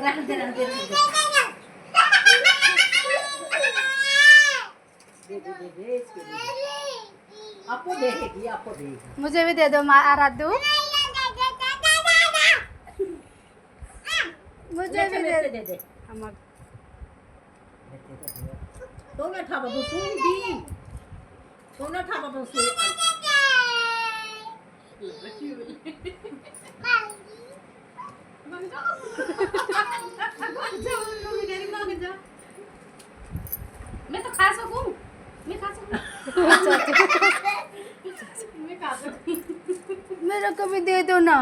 रहने दे इसको दे। आपको देगी आपको देगी। मुझे भी दे दो आराधू, मुझे भी दे दे। हमक तो ना था बाबू सुन दी, तो ना था बाबू सुन। मैं तो खा सकूं, मैं खा सकूं, मैं खा सकूं। मेरे को भी दे दो ना।